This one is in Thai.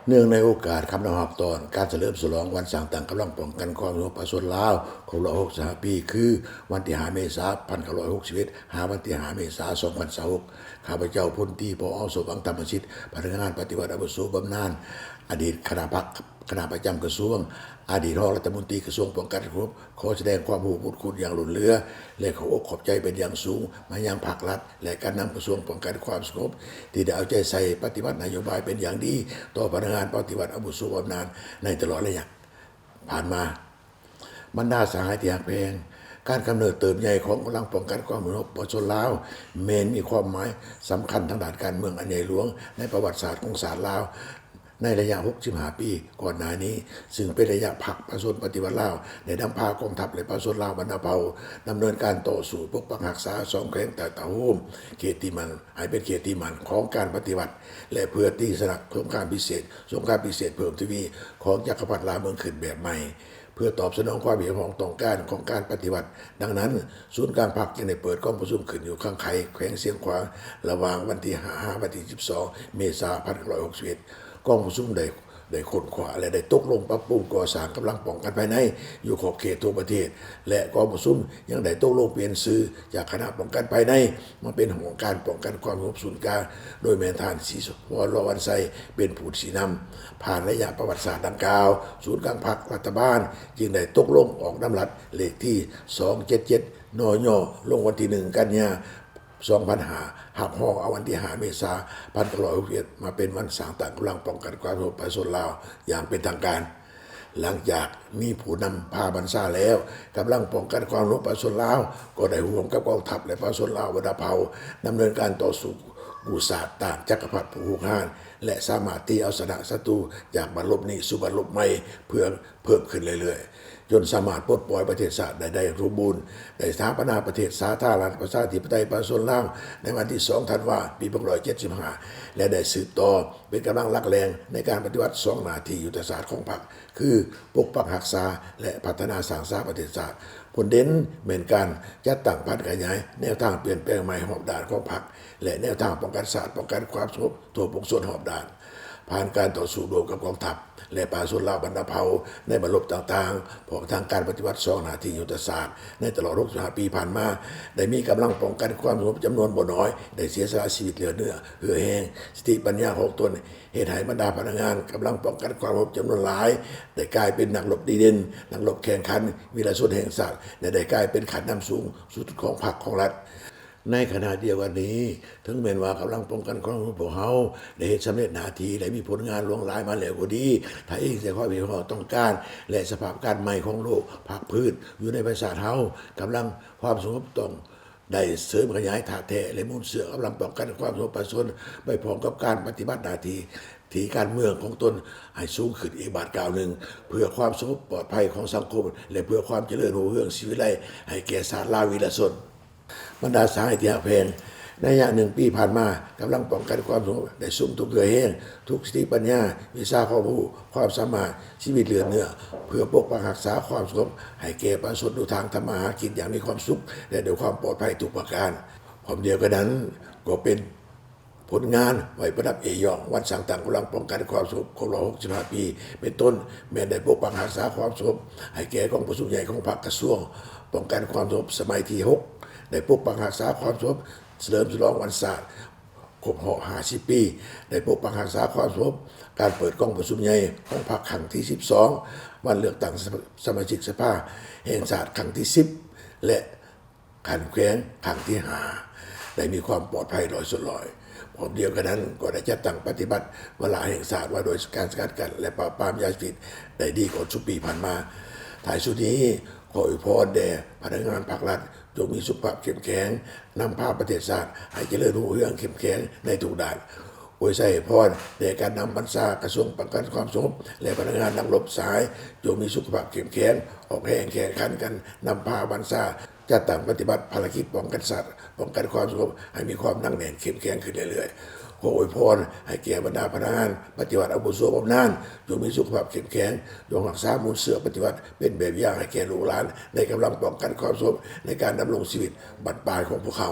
เนื่องในโอกาสคำนำหับตอนการเฉลิมฉลองวันสร้างตั้งกำลังป้องกันความสงบประชาชนลาวครบรอบ65 ปีคือวันที่5 เมษายน 1961 หาวันที่5 เมษายน 2026ข้าพเจ้าพลตรีปอ.สวังธรรมชิตพนักงานปฏิบัติอาวุโสบำนาญอดีตคณะประจำกระทรวงอดีตรองรัฐมนตรีกระทรวงป้องกันครับขอแสดงความรู้บุญคุณอย่างล้นเหลือและขออกขอบใจเป็นอย่างสูงมายังภาครัฐและการนำกระทรวงป้องกันความสงบที่ได้เอาใจใส่ปฏิบัตินโยบายเป็นอย่างดีต่อพนักงานปฏิบัติอาวุโสบำนาญในตลอดระยะผ่านมาบรรดาสหายที่หักแพงการกำเนิดเติบใหญ่ของกำลังป้องกันความสงบประชาชนลาวแม้นมีความหมายสำคัญทางด้านการเมืองอันใหญ่หลวงในประวัติศาสตร์ของศาสตร์ลาวในระยะ65 ปีก่อนหน้านี้ซึ่งเป็นระยะพักประชาชนปฏิวัติลาวได้นำพากองทัพและประชาชนลาวบรรดาเผ่าดำเนินการต่อสู้ปกปักรักษาสองแขวงแต่ตะโฮมเขตที่มันให้เป็นเขตที่มันของการปฏิวัติและเพื่อที่สนับสงครามพิเศษเพิ่มทวีของจักรพรรดิลาวเมืองขึ้นแบบใหม่เพื่อตอบสนองความเห็นของต้องการของการปฏิวัติดังนั้นศูนย์การพักยังได้เปิดกองประชุมขึ้นอยู่ข้างไข่แขวงเสียงขวางระหว่างวันที่5วันที่12 เมษายน 1961กองประชุมได้ค้นคว้าและได้ตกลงปรับปรุงก่อสร้างกำลังป้องกันภายในอยู่ขอบเขตทั่วประเทศและกองประชุมยังได้ตกลงเปลี่ยนชื่อจากคณะป้องกันภายในมาเป็นของการป้องกันความสงบศูนย์กลางโดยแม่ทานศรีวรวันไซเป็นผู้ชี้นำผ่านระยะประวัติศาสตร์ดังกล่าวศูนย์กลางพรรครัฐบาลจึงได้ตกลงออกนำหลักเลขที่277นยลงวันที่1 กันยายน 2005หักห้องเอาวันที่5 เมษายน 1961มาเป็นวันสร้างตั้งกำลังป้องกันความสงบประชาชนลาวอย่างเป็นทางการหลังจากมีผู้นำพาบรรษาแล้วกำลังป้องกันความสงบประชาชนลาวก็ได้ร่วมกับกองทัพและประชาชนลาวบรรดาเผ่าดำเนินการต่อสู้กู้ศาสตร์ต่างจักรพรรดิผู้หุกหานและสามารถที่เอาชนะศัตรูจากบรรลบนี้สู่บรรลบใหม่เพื่อเพิ่มขึ้นเรื่อยๆจนสามารถปลดปล่อยประเทศชาติได้สมบูรณ์ได้สถาปนาประเทศสาธารณรัฐประชาธิปไตยประชาชนลาวในวันที่2 ธันวาคม ปี 1975และได้สืบต่อเป็นกำลังหลักแรงในการปฏิวัติ2 หน้าที่ยุทธศาสตร์ของพรรคคือปกปักรักษาและพัฒนาสร้างสรรค์ประเทศชาติผลเด่นเหมือนกันจัดตั้งพันขยายแนวทางเปลี่ยนแปลงใหม่หอบด่านของพรรคและแนวทางป้องกันศาสตร์ป้องกันความสงบตัวปกส่วนหอบด่านผ่านการต่อสู้รวมกับกองทัพและประชาชนลาวบรรดาเผ่าในบรรลบต่างๆพร้อมทางการปฏิวัติ2 หน้าที่ยุทธศาสตร์ในตลอด65 ปีผ่านมาได้มีกำลังป้องกันความสงบจำนวนบ่น้อยได้เสียสละชีวิตเหลือเนื้อเหือแห้งสติปัญญาของตนเหตุให้บรรดาพนักงานกำลังป้องกันความสงบจำนวนหลายได้กลายเป็นนักรบดีเด่นนักรบแข่งขันวีรชนแห่งชาติและได้กลายเป็นขันนำสูงสุดของพรรคของรัฐในขณะเดียวกันนี้ถึงแม้ว่ากำลังป้องกันความพวกเฮาได้เฮ็ดสำเร็จหน้าที่และมีผลงานหลวงหลายมาแล้วก็ดีถ้าเองแต่ความเป็นของต้องการและสภาพการใหม่ของโลกภาคพื้นอยู่ในประชาชนเฮากำลังความสงบต้องได้เสริมขยายถาแท้และมูลเสือกำลังป้องกันความสงบประชาชนไปพร้อมกับการปฏิบัติหน้าที่การเมืองของตนให้สูงขึ้นอีกบาทกล่าวหนึ่งเพื่อความสงบปลอดภัยของสังคมและเพื่อความเจริญรุ่งเรืองชีวิไลให้แก่ชาติลาววีรชนบรรดาสหายที่หักแพงในระยะ1 ปีผ่านมากำลังป้องกันความสงบได้สุ่มทุกเกลือแห้งทุกสติปัญญาวิชาความรู้ความสามารถชีวิตเหลือเนื้อเพื่อปกปักรักษาความสงบให้แก่ประชาชนดูทางทำมาหากินอย่างมีความสุขและด้วยความปลอดภัยทุกประการพร้อมเดียวกันนั้นก็เป็นผลงานไว้ประดับเอยองวันสร้างตั้งกำลังป้องกันความสงบครบรอบ65 ปีเป็นต้นแม้ได้ปกปักรักษาความสงบให้แก่กองประชุมใหญ่ของพรรคกระทรวงป้องกันความสงบสมัยที่6ได้ปกปักรักษาความสงบเฉลิมฉลองวันศาสตร์ครบรอบ50 ปีได้ปกปักรักษาความสงบการเปิดกองประชุมใหญ่ของพรรคครั้งที่12วันเลือกตั้งสมาชิกสภาแห่งชาติครั้งที่10และขันแขวงครั้งที่5ได้มีความปลอดภัย100%พร้อมเดียวกันนั้นก็ได้จัดตั้งปฏิบัติเวลาแห่งชาติว่าโดยการสกัดกั้นและปราบปรามยาเสพติดได้ดีกว่าทุกปีผ่านมาท้ายสุดนี้ขออวยพรแด่พนักงานภาครัฐจงมีสุขภาพเข้มแข็งนำพาประเทศชาติให้เจริญรุ่งเรืองเข้มแข็งในทุกด้านอวยใส่พรแด่การนำบรรษากระทรวงป้องกันความสงบและพนักงานนักรบสายจงมีสุขภาพเข้มแข็งออกแรงแข่งขันกันนำพาบรรษาจัดตั้งปฏิบัติภารกิจป้องกันสัตว์ป้องกันความสงบให้มีความหนักแน่นเข้มแข็งขึ้นเรื่อยๆขออวยพรให้แก่บรรดาพนักงานปฏิบัติอาวุโสบำนาญจงมีสุขภาพเข้มแข็งจงรักษามูลเสือปฏิบัติเป็นแบบอย่างให้แก่ลูกหลานในกำลังป้องกันความสงบในการดำรงชีวิตบั้นปลายของพวกเขา